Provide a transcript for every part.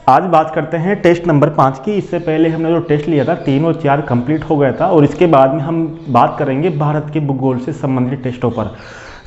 आज बात करते हैं टेस्ट नंबर 5 की। इससे पहले हमने जो टेस्ट लिया था 3 और 4 कंप्लीट हो गया था और इसके बाद में हम बात करेंगे भारत के भूगोल से संबंधित टेस्टों पर।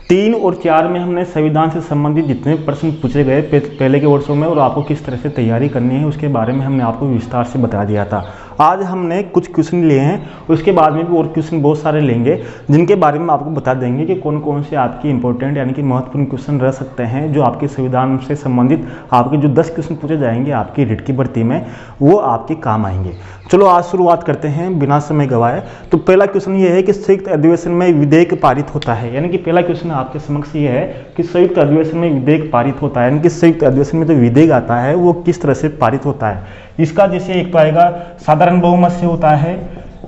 3 और 4 में हमने संविधान से संबंधित जितने प्रश्न पूछे गए पहले के वर्षों में और आपको किस तरह से तैयारी करनी है उसके बारे में हमने आपको विस्तार से बता दिया था। आज हमने कुछ क्वेश्चन लिए हैं, उसके बाद में भी और क्वेश्चन बहुत सारे लेंगे जिनके बारे में आपको बता देंगे कि कौन कौन से आपकी इंपॉर्टेंट यानी कि महत्वपूर्ण क्वेश्चन रह सकते हैं जो आपके संविधान से संबंधित आपके जो 10 क्वेश्चन पूछे जाएंगे आपकी रिट की भर्ती में वो आपके काम आएंगे। चलो आज शुरुआत करते हैं बिना समय गवाए। तो पहला क्वेश्चन ये है कि संयुक्त अधिवेशन में विधेयक पारित होता है, यानी कि पहला क्वेश्चन आपके समक्ष ये है कि संयुक्त अधिवेशन में विधेयक पारित होता है, यानी कि संयुक्त अधिवेशन में जो विधेयक आता है वो किस तरह से पारित होता है। इसका जैसे एक तो आएगा साधारण बहुमत से होता है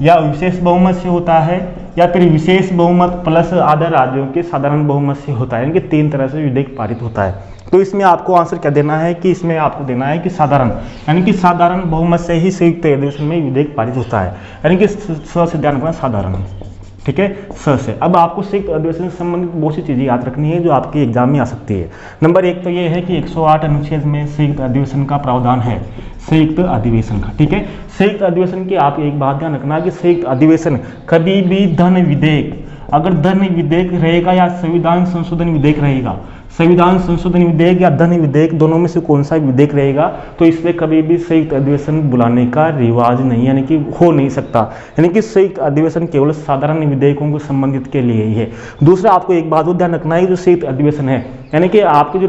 या विशेष बहुमत से होता है या फिर विशेष बहुमत प्लस आधा राज्यों के साधारण बहुमत से होता है, यानी कि 3 तरह से विधेयक पारित होता है। तो इसमें आपको आंसर क्या देना है कि इसमें आपको देना है कि साधारण, यानी कि साधारण बहुमत से ही संयुक्त अधिवेशन में विधेयक पारित होता है, यानी कि स से ध्यान रखना साधारण, ठीक है, स से। अब आपको संयुक्त अधिवेशन से संबंधित बहुत सी चीज़ें याद रखनी है जो आपके एग्जाम में आ सकती है। नंबर 1 तो ये है कि 108 अनुच्छेद में संयुक्त अधिवेशन का प्रावधान है, संयुक्त अधिवेशन का, ठीक है। संयुक्त अधिवेशन की आप एक बात ध्यान रखना कि संयुक्त अधिवेशन कभी भी धन विधेयक, अगर धन विधेयक रहेगा या संविधान संशोधन विधेयक रहेगा, संविधान संशोधन विधेयक या धन विधेयक दोनों में से कौन सा विधेयक रहेगा तो इसमें कभी भी संयुक्त अधिवेशन बुलाने का रिवाज नहीं, यानी कि हो नहीं सकता, यानी कि संयुक्त अधिवेशन केवल साधारण विधेयकों को संबंधित के लिए ही है। दूसरा आपको एक बात और ध्यान रखना है, जो संयुक्त अधिवेशन है यानी कि आपके जो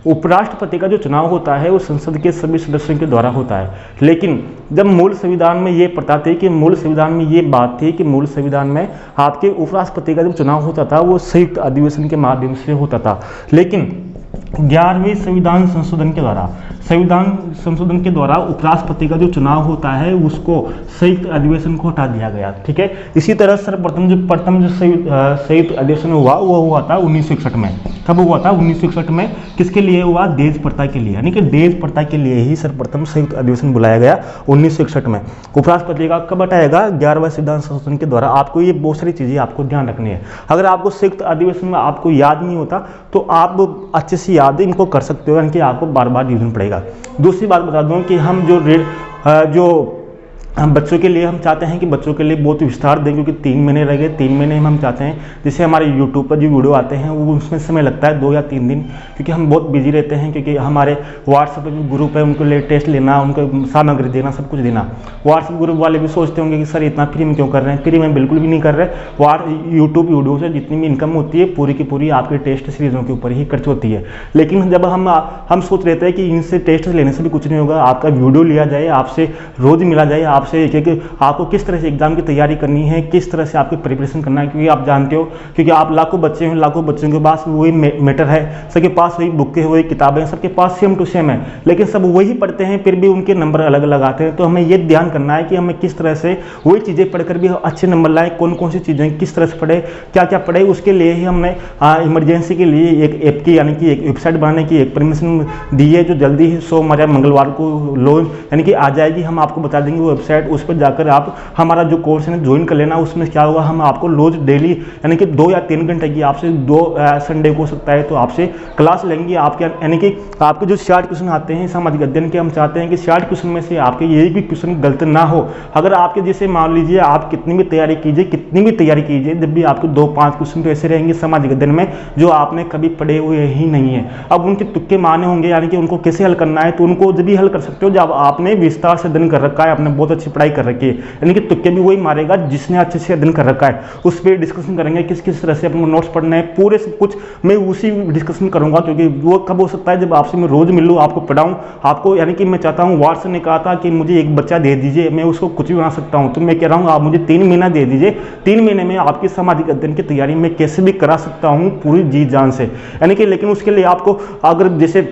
उपराष्ट्रपति का जो चुनाव होता है वो संसद के सभी सदस्यों के द्वारा होता है। लेकिन जब मूल संविधान में ये प्रथा थी कि मूल संविधान में ये बात थी कि मूल संविधान में आपके उपराष्ट्रपति का जब चुनाव होता था वो संयुक्त अधिवेशन के माध्यम से होता था। लेकिन 11वें संविधान संशोधन के द्वारा उपराष्ट्रपति का जो चुनाव होता है उसको संयुक्त अधिवेशन को हटा दिया गया, ठीक है। इसी तरह सर्वप्रथम जो संयुक्त अधिवेशन हुआ वो हुआ था 1961 में। कब हुआ था? 1961 में। किसके लिए हुआ? देश प्रथा के लिए, यानी कि देश प्रथा के लिए ही सर्वप्रथम संयुक्त अधिवेशन बुलाया गया 1961 में। उपराष्ट्रपति का कब हटाएगा? 11वें संविधान संशोधन के द्वारा। आपको ये बहुत सारी चीजें आपको ध्यान रखनी है। अगर आपको संयुक्त अधिवेशन में आपको याद नहीं होता तो आप अच्छे से याद इनको कर सकते हो, यानी कि आपको बार बार रिवीजन पड़ेगा। दूसरी बात बता दूं कि हम हम बच्चों के लिए हम चाहते हैं कि बच्चों के लिए बहुत विस्तार दें, क्योंकि 3 महीने रह गए। 3 महीने में हम चाहते हैं जैसे हमारे यूट्यूब पर जो वीडियो आते हैं वो उसमें समय लगता है 2 या 3 दिन, क्योंकि हम बहुत बिजी रहते हैं, क्योंकि हमारे व्हाट्सएप जो ग्रुप है उनको लिए टेस्ट लेना, उनको सामग्री देना, सब कुछ देना। व्हाट्सएप ग्रुप वाले भी सोचते होंगे कि सर इतना फ्री में क्यों कर रहे हैं? फ्री में बिल्कुल भी नहीं कर रहे। यूट्यूब वीडियो से जितनी भी इनकम होती है पूरी की पूरी आपके टेस्ट सीरीजों के ऊपर ही खर्च होती है। लेकिन जब हम सोच रहे थे कि इनसे टेस्ट लेने से भी कुछ नहीं होगा, आपका वीडियो लिया जाए, आपसे रोज मिला जाए, आपसे एक आपको किस तरह से एग्जाम की तैयारी करनी है, किस तरह से आपकी प्रिपरेशन करना है, क्योंकि आप जानते हो क्योंकि आप लाखों बच्चे हैं, लाखों बच्चों के पास वही मैटर है, सबके पास वही बुकें वही किताबें, सबके पास सेम टू सेम है, लेकिन सब वही पढ़ते हैं, फिर भी उनके नंबर अलग अलग आते हैं। तो हमें ये ध्यान करना है कि हमें किस तरह से वही चीज़ें पढ़कर भी अच्छे नंबर लाए, कौन कौन सी चीज़ें किस तरह से पढ़े, क्या क्या पढ़े। उसके लिए ही हमने इमरजेंसी के लिए एक ऐप की यानी कि एक वेबसाइट बनाने की एक परमिशन दी है, जो जल्दी ही सोमवार या मंगलवार को लॉन्च यानी कि आ जाएगी। हम आपको बता देंगे वो वेबसाइट, उस पर जाकर आप हमारा जो कोर्स है ज्वाइन कर लेना। उसमें क्या होगा, हम आपको रोज डेली यानी कि 2 या 3 घंटे की आपसे 2 संडे को हो सकता है तो आपसे क्लास लेंगे। आपके यानी कि आपके जो 60 क्वेश्चन आते हैं सामाजिक अध्ययन के, हम चाहते हैं कि 60 क्वेश्चन में से आपके ये भी क्वेश्चन गलत ना हो। अगर आपके जैसे मान लीजिए आप कितनी भी तैयारी कीजिए, जब भी आपके 2-5 क्वेश्चन तो ऐसे रहेंगे सामाजिक अध्ययन में जो आपने कभी पढ़े हुए ही नहीं है। अब उनके तुक्के मारने होंगे, यानी कि उनको कैसे हल करना है, तो उनको जब भी हल कर सकते हो जब आपने विस्तार से अध्ययन कर रखा है, आपने बहुत अच्छी पढ़ाई कर रखी है, यानी कि तुक्के भी वही मारेगा जिसने अच्छे से अध्ययन कर रखा है। उस पर डिस्कशन करेंगे किस किस तरह से अपने नोट्स पढ़ना है, पूरे सब कुछ मैं उसी डिस्कशन करूंगा, क्योंकि वो कब हो सकता है जब आपसे मैं रोज मिलूँ, आपको पढ़ाऊं आपको, यानी कि मैं चाहता हूँ व्हाट्सएप ने कहा था कि मुझे एक बच्चा दे दीजिए, मैं उसको कुछ भी बना सकता हूँ, तो मैं कह रहा हूँ आप मुझे 3 महीना दे दीजिए। 3 महीने में आपकी सामाजिक अध्ययन की तैयारी मैं कैसे भी करा सकता हूँ पूरी जी जान से, यानी कि। लेकिन उसके लिए आपको अगर जैसे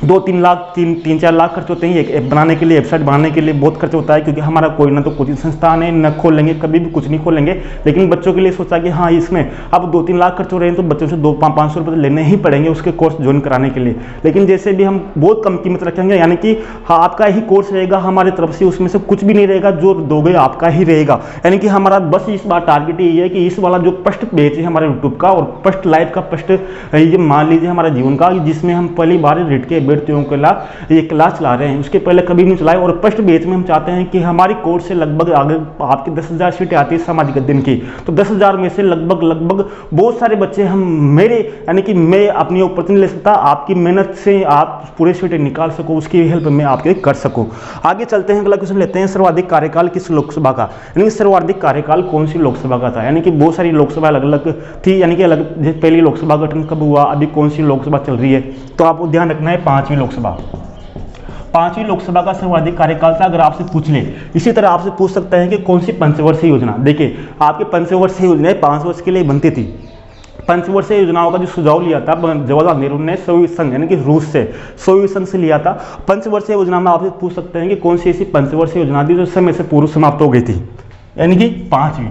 2-3 लाख 3-4 लाख खर्च होते हैं एक ऐप बनाने के लिए, वेबसाइट बनाने के लिए बहुत खर्च होता है, क्योंकि हमारा कोई ना तो कोचिंग संस्थान है, न खोलेंगे कभी भी कुछ नहीं खोलेंगे। लेकिन बच्चों के लिए सोचा कि हाँ इसमें अब 2-3 लाख खर्च हो रहे हैं तो बच्चों से 200-500 रुपये लेने ही पड़ेंगे उसके कोर्स ज्वाइन कराने के लिए। लेकिन जैसे भी हम बहुत कम कीमत रखेंगे, यानी कि हाँ आपका ही कोर्स रहेगा हमारी तरफ से, उसमें से कुछ भी नहीं रहेगा, जो दोगे आपका ही रहेगा। यानी कि हमारा बस इस बार टारगेट यही है कि इस वाला जो फर्स्ट पेज है हमारे यूट्यूब का और फर्स्ट लाइफ का फर्स्ट ये मान लीजिए हमारा जीवन का, जिसमें हम पहली बार रिट के अभ्यर्थियों के लिए ये क्लास चला रहे हैं, उसके पहले कभी नहीं चलाए। और फर्स्ट बैच में हम चाहते हैं कि हमारी कोर्स से लगभग आगे आपकी 10,000 सीटें आती है सामाजिक अध्ययन की, तो 10,000 में से लगभग बहुत सारे बच्चे हम मेरे यानी कि मैं अपनी ऊपर नहीं ले सकता, आपकी मेहनत से आप पूरे सीटें निकाल सको, उसकी हेल्प मैं आपके कर सकूं। आगे चलते हैं, अगला क्वेश्चन लेते हैं, सर्वाधिक कार्यकाल किस लोकसभा का, यानी सर्वाधिक कार्यकाल कौन सी लोकसभा का था। यानी कि बहुत सारी लोकसभा अलग अलग थी, यानी कि अलग पहली लोकसभा गठन कब हुआ, अभी कौन सी लोकसभा चल रही है, तो आपको ध्यान रखना है 5वीं लोकसभा। 5वीं लोकसभा का सर्वाधिक कार्यकाल था। अगर आपसे पूछ ले, इसी तरह आपसे पूछ सकता है कि कौन सी पंचवर्षीय योजना, देखिए आपके पंचवर्षीय योजनाएं 5 वर्ष के लिए बनती थी। पंचवर्षीय योजनाओं का जो सुझाव लिया था जवाहरलाल नेहरू ने सोवियत संघ यानी कि रूस से, सोवियत संघ से लिया था। पंचवर्षीय योजना में आपसे पूछ सकते हैं कि कौन सी ऐसी पंचवर्षीय योजना थी जो समय से पूर्व समाप्त हो गई थी, यानी कि 5वीं,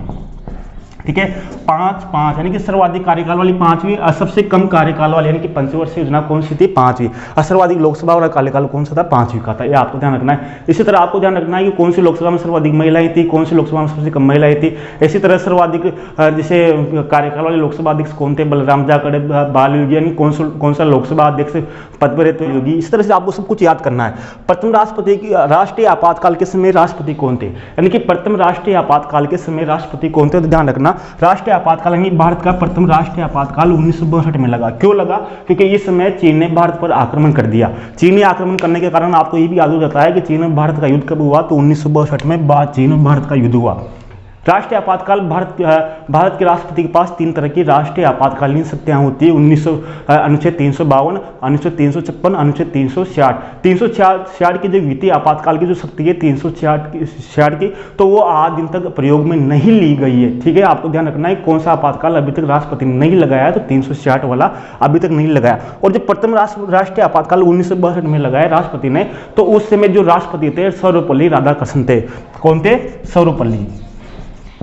ठीक है, 5 यानी कि सर्वाधिक कार्यकाल वाली 5वीं, और सबसे कम कार्यकाल वाली यानी कि पंचवर्षीय योजना कौन सी थी, 5वीं, और सर्वाधिक लोकसभा वाला कार्यकाल कौन सा था, 5वीं का था। ये आपको ध्यान रखना है। इसी तरह आपको ध्यान रखना है कि कौन सी लोकसभा में सर्वाधिक महिलाएं थी, कौन सी लोकसभा में सबसे कम महिलाएं थी। इसी तरह सर्वाधिक जैसे कार्यकाल वाले लोकसभा अध्यक्ष कौन थे, बलराम जाखड़, बाल योगी, यानी कौन सा लोकसभा अध्यक्ष पद पर रहते योगी। इस तरह से आपको सब कुछ याद करना है। प्रथम राष्ट्रपति की राष्ट्रीय आपातकाल के समय राष्ट्रपति कौन थे, यानी कि प्रथम राष्ट्रीय आपातकाल के समय राष्ट्रपति कौन थे, तो ध्यान रखना राष्ट्रीय आपातकाल यानी भारत का प्रथम राष्ट्रीय आपातकाल 1962 में लगा। क्यों लगा, क्योंकि इस समय चीन ने भारत पर आक्रमण कर दिया। चीनी आक्रमण करने के कारण आपको ये भी याद हो जाता है कि चीन और भारत का युद्ध कब हुआ, तो 1962 में चीन और भारत का युद्ध हुआ। राष्ट्रीय आपातकाल भारत के राष्ट्रपति के पास 3 तरह की राष्ट्रीय आपातकालीन शक्तियां होती है, अनुच्छेद 352, अनुच्छेद 356, अनुच्छेद 366। 366 की जो वित्तीय आपातकाल की जो शक्ति है 366 की, तो वो आज दिन तक प्रयोग में नहीं ली गई है, ठीक है। आपको ध्यान रखना है कौन सा आपातकाल अभी तक राष्ट्रपति ने नहीं लगाया, तो 366 वाला अभी तक नहीं लगाया। और जो प्रथम राष्ट्रीय आपातकाल 1962 में लगाया राष्ट्रपति ने, तो उस समय जो राष्ट्रपति थे सर्वपल्ली राधाकृष्णन थे। कौन थे,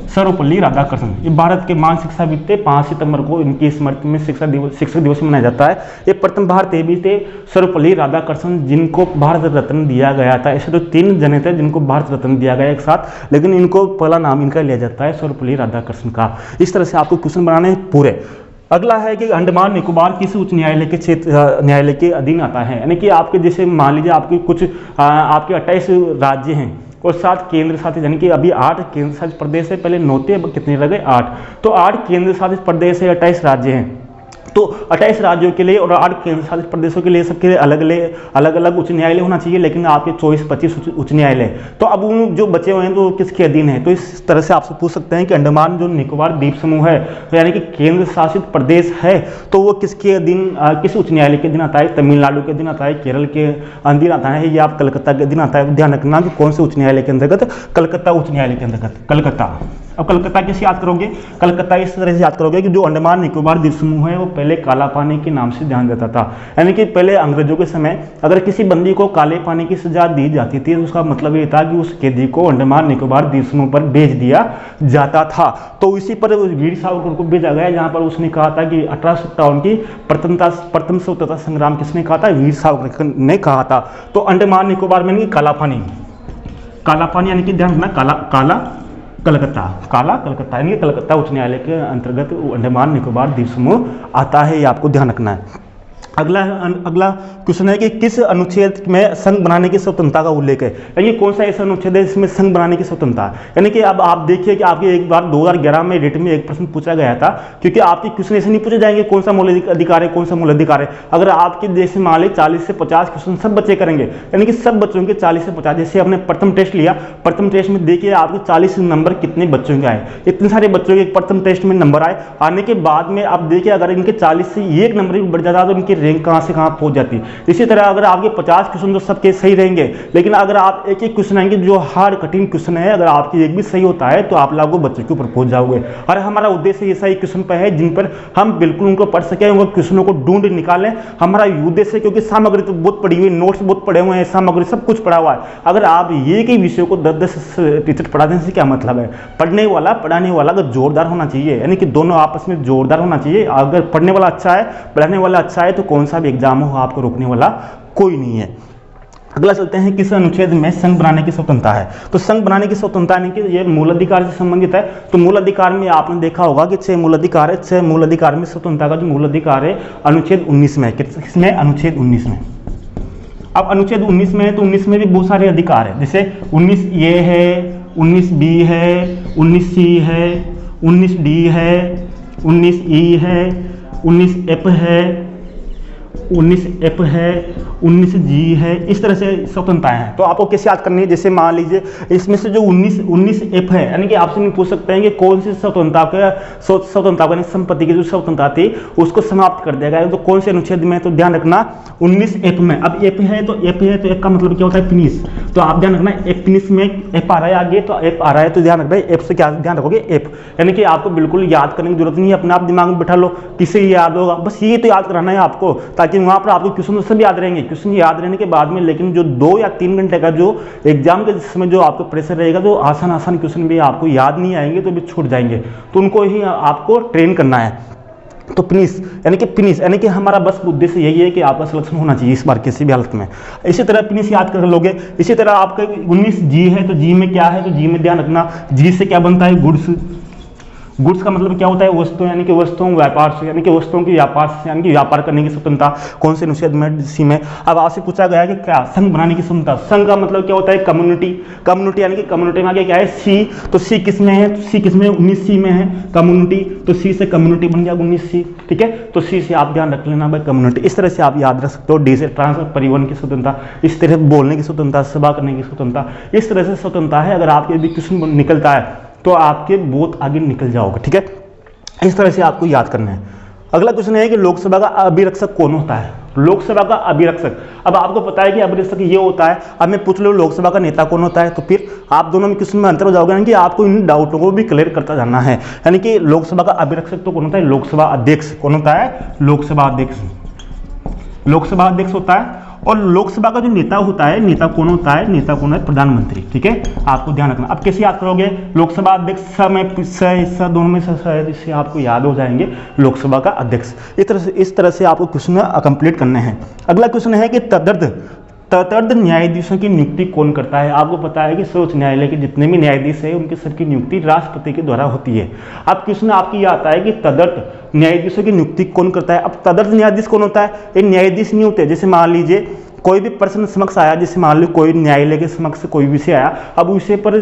सर्वपल्ली राधाकृष्णन। ये भारत के महान शिक्षाविद थे। 5 सितंबर को इनकी स्मृति में शिक्षक दिवस मनाया जाता है। ये प्रथम भारतीय भी थे सर्वपल्ली राधाकृष्णन, जिनको भारत रत्न दिया गया था। ऐसे तो 3 जने थे जिनको भारत रत्न दिया गया एक साथ, लेकिन इनको पहला नाम इनका लिया जाता है सर्वपल्ली राधाकृष्णन का। इस तरह से आपको क्वेश्चन बनाने हैं पूरे। अगला है कि अंडमान निकोबार किस उच्च न्यायालय के न्यायालय के अधीन आता है, यानी कि आपके जैसे मान लीजिए आपके कुछ आपके 28 राज्य हैं और 7 केंद्र शासित, यानी कि अभी 8 केंद्र शासित प्रदेश है, पहले 9 थे, अब कितने रह गए 8, तो 8 केंद्र शासित प्रदेश है, 28 राज्य हैं। तो 28 राज्यों के लिए और 8 केंद्र शासित प्रदेशों के लिए सबके लिए अलग अलग उच्च न्यायालय होना चाहिए, लेकिन आपके 24-25 उच्च न्यायालय। तो अब उन जो बचे हुए हैं तो किसके अधीन है, तो इस तरह से आपसे पूछ सकते हैं कि अंडमान जो निकोबार द्वीप समूह है, तो यानी कि केंद्र शासित प्रदेश है, तो वो किसके अधीन, किस उच्च न्यायालय के अधीन आता है, तमिलनाडु के अधीन आता है, केरल के अधीन आता है, या आप कलकत्ता के अधीन आता है। ध्यान रखना कि कौन से उच्च न्यायालय के अंतर्गत, कलकत्ता उच्च न्यायालय के अंतर्गत, कलकत्ता। अब कलकत्ता कैसे याद करोगे, कलकत्ता इस तरह से याद करोगे कि जो अंडमान निकोबार द्वीप समूह है वो पहले काला पानी के नाम से जाना जाता था, यानी कि पहले अंग्रेजों के समय अगर किसी बंदी को काले पानी की सजा दी जाती थी तो उसका मतलब ये था कि उस कैदी को अंडमान निकोबार द्वीप समूह पर भेज दिया जाता था। तो इसी पर वीर सावरकर को भेजा गया, जहां पर उसने कहा था कि 1857 की प्रथम स्वतंत्रता संग्राम किसने कहा था, वीर सावरकर ने कहा था। तो अंडमान निकोबार में काला पानी यानी कि ध्यान रखना काला कलकत्ता यानी कलकत्ता उच्च न्यायालय के अंतर्गत अंडमान निकोबार द्वीप समूह आता है, ये आपको ध्यान रखना है। अगला क्वेश्चन है कि किस अनुच्छेद में संघ बनाने की स्वतंत्रता का उल्लेख है, यानी कौन सा ऐसा अनुच्छेद है जिसमें संघ बनाने की स्वतंत्रता है। यानी कि अब आप देखिए कि आपके एक बार 2011 में रिट में एक प्रश्न पूछा गया था, क्योंकि आपके क्वेश्चन ऐसे नहीं पूछे जाएंगे कौन सा मौलिक अधिकार है, कौन सा मूल अधिकार है। अगर आपके जैसे मान ली 40 से 50 क्वेश्चन सब बच्चे करेंगे, यानी कि सब बच्चों के 40 से 50, जैसे आपने प्रथम टेस्ट लिया, प्रथम टेस्ट में देखिए आपके 40 नंबर कितने बच्चों के आए, इतने सारे बच्चों के प्रथम टेस्ट में नंबर आए। आने के बाद में आप देखिए अगर इनके 40 से 1 नंबर भी बढ़ जाता तो इनकी रैंक कहाँ से कहाँ पहुंच जाती। इसी तरह अगर आपके 50 क्वेश्चन तो सबके सही रहेंगे, लेकिन अगर आप एक क्वेश्चन आएंगे जो हार्ड कठिन क्वेश्चन है, अगर आपकी एक भी सही होता है तो आप लागू बच्चों के ऊपर पहुंच जाओगे। और हमारा उद्देश्य ऐसा ही क्वेश्चन पर है जिन पर हम बिल्कुल उनको पढ़ सकें, उनको क्वेश्चनों को ढूंढ निकालें, हमारा उद्देश्य। क्योंकि सामग्री तो बहुत पड़ी हुई, नोट्स बहुत पड़े हुए हैं, सामग्री सब कुछ पड़ा हुआ है। अगर आप एक ही विषय को 10-10 टीचर पढ़ा देने से क्या मतलब है। पढ़ने वाला पढ़ाने वाला अगर जोरदार होना चाहिए, यानी कि दोनों आपस में जोरदार होना चाहिए। अगर पढ़ने वाला अच्छा है, पढ़ाने वाला अच्छा है, तो कौन सा भी एग्जाम हो आपको रोकने वाला कोई नहीं है। अगला चलते हैं किस अनुच्छेद में संघ बनाने की स्वतंत्रता है। तो संघ बनाने की स्वतंत्रता यानी कि ये मूल अधिकार से संबंधित है। तो मूल अधिकार में आपने देखा होगा कि 6 मूल अधिकार है, 6 मूल अधिकार में स्वतंत्रता का जो मूल अधिकार है अनुच्छेद 19 में, किसमें, अनुच्छेद 19 में। अब अनुच्छेद 19 में है तो 19 में भी बहुत सारे अधिकार है, जैसे 19 ए है, 19 बी है, 19 सी है, 19 डी है, 19 ई है, 19 एफ है, 19 एफ है, 19 जी है। इस तरह से स्वतंत्रताएं हैं। तो आपको कैसे याद करनी है, जैसे मान लीजिए इसमें से जो 19 एफ है, यानी कि आपसे पूछ सकते हैं कि कौन सी स्वतंत्रता यानी संपत्ति की जो स्वतंत्रता थी उसको समाप्त कर दिया गया, तो कौन से अनुच्छेद में, तो ध्यान रखना 19 एफ में। अब एफ है तो एफ का मतलब क्या होता है, फिनिश। तो आप ध्यान रखना एफ फिनिश में एफ आ रहा है आगे, तो एफ आ रहा है तो ध्यान रखना एफ से क्या ध्यान रखोगे, एफ। यानी कि आपको बिल्कुल याद करने की जरूरत नहीं है, अपने आप दिमाग में बैठा लो, किससे याद होगा, बस ये तो याद कराना है आपको, ताकि वहां पर आपको क्वेश्चन सब याद रहेंगे। क्वेश्चन याद रहने के बाद में लेकिन जो 2 या 3 घंटे का जो एग्जाम के समय जो आपको प्रेशर रहेगा, तो आसान क्वेश्चन भी आपको याद नहीं आएंगे, तो भी छूट जाएंगे, तो उनको ही आपको ट्रेन करना है। तो फिनिश यानी कि हमारा बस उद्देश्य यही है कि आपका सिलेक्शन होना चाहिए इस बार किसी भी हालत में। इसी तरह फिनिश याद कर लोगे। इसी तरह आपका 19 जी है, तो जी में क्या है, तो जी में ध्यान रखना जी से क्या बनता है, गुड्स का मतलब क्या होता है, वस्तु, यानी कि वस्तुओं व्यापार से, यानी कि वस्तुओं की व्यापार से, यानी कि व्यापार करने की स्वतंत्रता कौन से अनुच्छेद में, सी में। अब आपसे पूछा गया है कि क्या संघ बनाने की स्वतंत्रता, संघ का मतलब क्या होता है, कम्युनिटी यानी कि कम्युनिटी में आगे क्या है, सी, तो सी किस में है, सी किस में, 19 सी में है कम्युनिटी, तो सी से कम्युनिटी बन गया 19 सी, ठीक है। तो सी से आप ध्यान रख लेना भाई कम्युनिटी। इस तरह से आप याद रख सकते हो। डी से ट्रांसपोर्ट परिवहन की स्वतंत्रता, इस तरह बोलने की स्वतंत्रता, सभा करने की स्वतंत्रता, इस तरह से स्वतंत्रता है। अगर आपके भी क्वेश्चन निकलता है तो आपके बहुत आगे निकल जाओगे, ठीक है। इस तरह से आपको याद करना है। अगला क्वेश्चन है कि लोकसभा का अभिरक्षक कौन होता है, लोकसभा का अभिरक्षक। अब आपको पता है कि अभिरक्षक ये होता है। अब मैं पूछ लो लोकसभा का नेता कौन होता है, तो फिर आप दोनों में क्वेश्चन में अंतर हो जाओगे, यानी कि आपको इन डाउटों को भी क्लियर करता जाना है। यानी कि लोकसभा का अभिरक्षक तो कौन होता है, लोकसभा अध्यक्ष। कौन होता है, लोकसभा अध्यक्ष। लोकसभा अध्यक्ष होता है। और लोकसभा का जो नेता होता है, नेता कौन होता है, नेता कौन है, प्रधानमंत्री, ठीक है। आपको ध्यान रखना। अब कैसे याद करोगे, लोकसभा अध्यक्ष दोनों में है, जिससे आपको याद हो जाएंगे लोकसभा का अध्यक्ष। इस तरह से आपको क्वेश्चन कंप्लीट करने हैं। अगला क्वेश्चन है कि तदर्थ न्यायाधीशों की नियुक्ति कौन करता है। आपको पता है कि सर्वोच्च न्यायालय के जितने भी न्यायाधीश हैं उनकी सबकी नियुक्ति राष्ट्रपति के द्वारा होती है। अब क्वेश्चन आपकी ये आता है कि तदर्थ न्यायाधीशों की नियुक्ति कौन करता है। अब तदर्थ न्यायाधीश कौन होता है, ये न्यायाधीश नहीं होते। जैसे मान लीजिए कोई भी प्रश्न समक्ष आया, जैसे मान लो कोई न्यायालय के समक्ष कोई विषय आया, अब विषय पर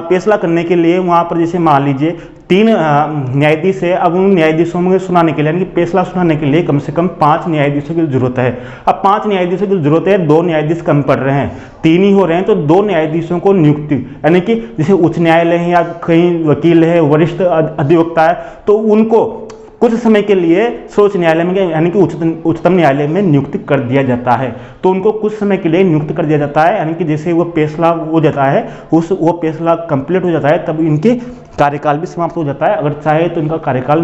फैसला करने के लिए वहाँ पर जैसे मान लीजिए 3 न्यायाधीश है। अब उन न्यायाधीशों में सुनाने के लिए, यानी कि फैसला सुनाने के लिए कम से कम 5 न्यायाधीशों की जरूरत है। अब 5 न्यायाधीशों की जरूरत है, 2 न्यायाधीश कम पड़ रहे हैं, 3 ही हो रहे हैं, तो 2 न्यायाधीशों को नियुक्ति, यानी कि जैसे उच्च न्यायालय है या कहीं वकील है, वरिष्ठ अधिवक्ता है, तो उनको कुछ समय के लिए सर्वोच्च न्यायालय में यानी कि उच्चतम न्यायालय में नियुक्त कर दिया जाता है। तो उनको कुछ समय के लिए नियुक्त कर दिया जाता है, यानी कि जैसे वो फैसला हो जाता है, वो फैसला कंप्लीट हो जाता है, तब इनके कार्यकाल भी समाप्त हो जाता है। अगर चाहे तो इनका कार्यकाल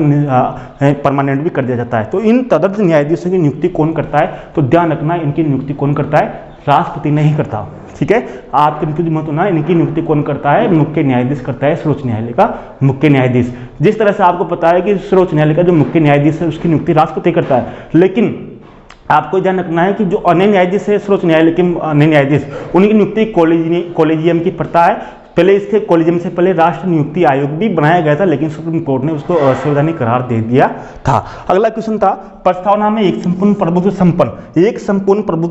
परमानेंट भी कर दिया जाता है। तो इन तदर्थ न्यायाधीशों की नियुक्ति कौन करता है, तो ध्यान रखना इनकी नियुक्ति कौन करता है, राष्ट्रपति नहीं करता, ठीक है। आपकी नियुक्ति मत होना, इनकी नियुक्ति कौन करता है, मुख्य न्यायाधीश करता है, सर्वोच्च न्यायालय का मुख्य न्यायाधीश। जिस तरह से आपको पता है कि सर्वोच्च न्यायालय का जो मुख्य न्यायाधीश है उसकी नियुक्ति राष्ट्रपति करता है, लेकिन आपको ध्यान रखना है कि जो अन्य न्यायाधीश है, सर्वोच्च न्यायालय के अन्य न्यायाधीश, उनकी नियुक्ति कॉलेजियम की प्रथा है। पहले इसके कॉलेजियम से पहले राष्ट्र नियुक्ति आयोग भी बनाया गया था, लेकिन सुप्रीम कोर्ट ने उसको असंवैधानिक करार दे दिया था। अगला क्वेश्चन था प्रस्तावना में एक संपूर्ण प्रभुत्व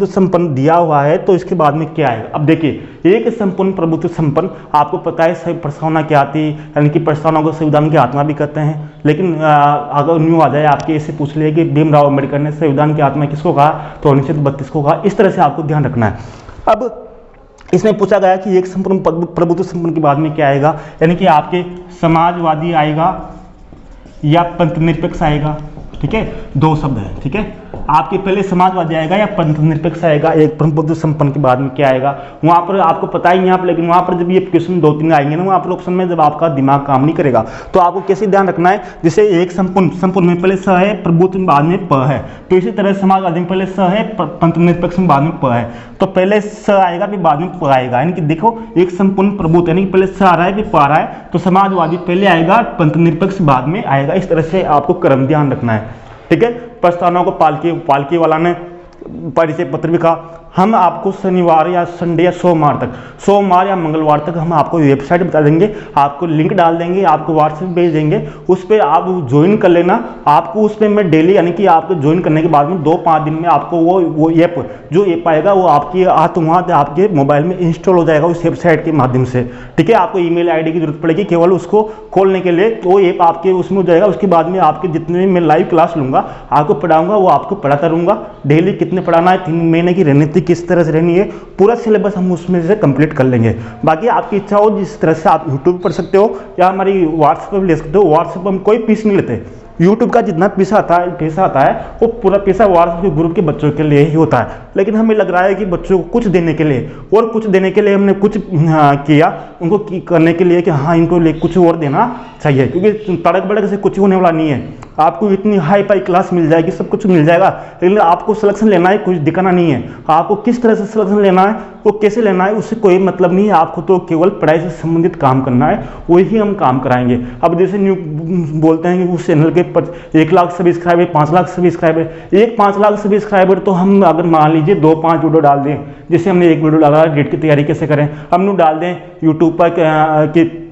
संपन्न दिया हुआ है, तो इसके बाद में क्या आएगा। अब देखिए एक संपूर्ण प्रभुत्व संपन्न, आपको पता है प्रस्तावना क्या आती, यानी कि प्रस्तावना को संविधान की आत्मा भी कहते हैं। लेकिन अगर न्यू आ जाए आपके ऐसे पूछ लिया कि भीमराव अम्बेडकर ने संविधान की आत्मा किसको कहा, तो अनुच्छेद 32 को कहा। इस तरह से आपको ध्यान रखना है। अब इसमें पूछा गया कि एक संपूर्ण प्रभुत्व संपन्न के बाद में क्या आएगा, यानी कि आपके समाजवादी आएगा या पंथ निरपेक्ष आएगा, ठीक है। 2 शब्द है, ठीक है। आपके पहले समाजवादी आएगा या पंथ निरपेक्ष आएगा, एक प्रभुत्व संपन्न के बाद में क्या आएगा, वहां पर आपको पता ही नहीं आप, लेकिन वहां पर जब ये क्वेश्चन 2-3 आएंगे ना, वहां पर ऑप्शन में जब आपका दिमाग काम नहीं करेगा, तो आपको कैसे ध्यान रखना है। जैसे एक संपूर्ण में पहले स है, प्रभुत्व में बाद में प है, तो इसी तरह समाजवादी में पहले स है, पंथ निरपेक्ष में बाद में प है, तो पहले स आएगा फिर बाद में प आएगा। यानी कि देखो एक संपूर्ण प्रभुत्व यानी कि पहले स आ रहा है फिर प आ रहा है, तो समाजवादी पहले आएगा, पंथ निरपेक्ष बाद में आएगा। इस तरह से आपको क्रम ध्यान रखना है, ठीक है। प्रस्तावना को पालकी वाला ने परिचय पत्र भी कहा। हम आपको शनिवार या संडे या सोमवार या मंगलवार तक हम आपको वेबसाइट बता देंगे, आपको लिंक डाल देंगे, आपको व्हाट्सएप भेज देंगे, उस पर आप ज्वाइन कर लेना। आपको उस पर मैं डेली यानी कि आपको ज्वाइन करने के बाद में 2-5 दिन में आपको वो ऐप आएगा, वो आपकी वहाँ आपके मोबाइल में इंस्टॉल हो जाएगा उस वेबसाइट के माध्यम से। ठीक है, आपको ईमेल आईडी की जरूरत पड़ेगी केवल उसको खोलने के लिए, वो ऐप आपके उसमें हो जाएगा। उसके बाद में आपके जितने भी मैं लाइव क्लास लूँगा, आपको पढ़ाऊँगा, वो आपको पढ़ाता रहूँगा। डेली कितने पढ़ाना है, 3 महीने की रणनीति किस तरह से रहनी है, पूरा सिलेबस हम उसमें से कंप्लीट कर लेंगे। बाकी आपकी इच्छा हो जिस तरह से आप यूट्यूब पढ़ सकते हो या हमारी व्हाट्सएप पर ले सकते हो। व्हाट्सएप पर हम कोई फीस नहीं लेते। यूट्यूब का जितना पैसा आता है वो पूरा पैसा व्हाट्सएप के ग्रुप के बच्चों के लिए ही होता है। लेकिन हमें लग रहा है कि बच्चों को कुछ देने के लिए हमने कुछ किया उनको करने के लिए कि हाँ इनको कुछ और देना चाहिए, क्योंकि तड़क भड़क से कुछ होने वाला नहीं है। आपको इतनी हाई फाई क्लास मिल जाएगी, सब कुछ मिल जाएगा, लेकिन आपको सिलेक्शन लेना है, कुछ दिखाना नहीं है। आपको किस तरह से सिलेक्शन लेना है, वो कैसे लेना है, उससे कोई मतलब नहीं है। आपको तो केवल पढ़ाई से संबंधित काम करना है, वही हम काम कराएंगे। अब जैसे न्यू बोलते हैं कि उस चैनल के 1 lakh subscriber, 5 lakh subscriber, 5 lakh subscriber तो हम अगर मान लीजिए 2-5 वीडियो डाल दें, जैसे हमने एक वीडियो डाला रेट की तैयारी कैसे करें, हम लोग डाल दें यूट्यूब पर कि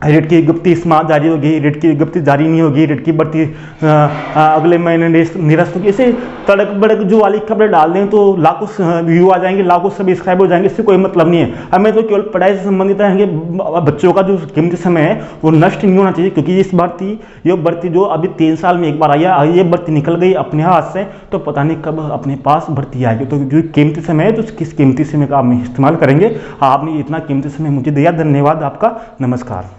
रेट की विज्ञप्ति इस माह जारी होगी, रेट की विज्ञप्ति जारी नहीं होगी, रेट की भर्ती अगले महीने निरस्त होगी, ऐसे तड़क भड़क जो वाली खबरें डाल दें तो लाखों व्यू आ जाएंगे, लाखों सब्सक्राइब हो जाएंगे। इससे कोई मतलब नहीं है। हमें तो केवल पढ़ाई से संबंधित है कि बच्चों का जो कीमती समय है वो नष्ट नहीं होना चाहिए, क्योंकि ये भर्ती जो अभी 3 साल में एक बार आई है, ये भर्ती निकल गई अपने हाथ से तो पता नहीं कब अपने पास भर्ती आएगी। तो जो कीमती समय है तो किस कीमती समय का आप इस्तेमाल करेंगे। आपने इतना कीमती समय मुझे दिया, धन्यवाद आपका, नमस्कार।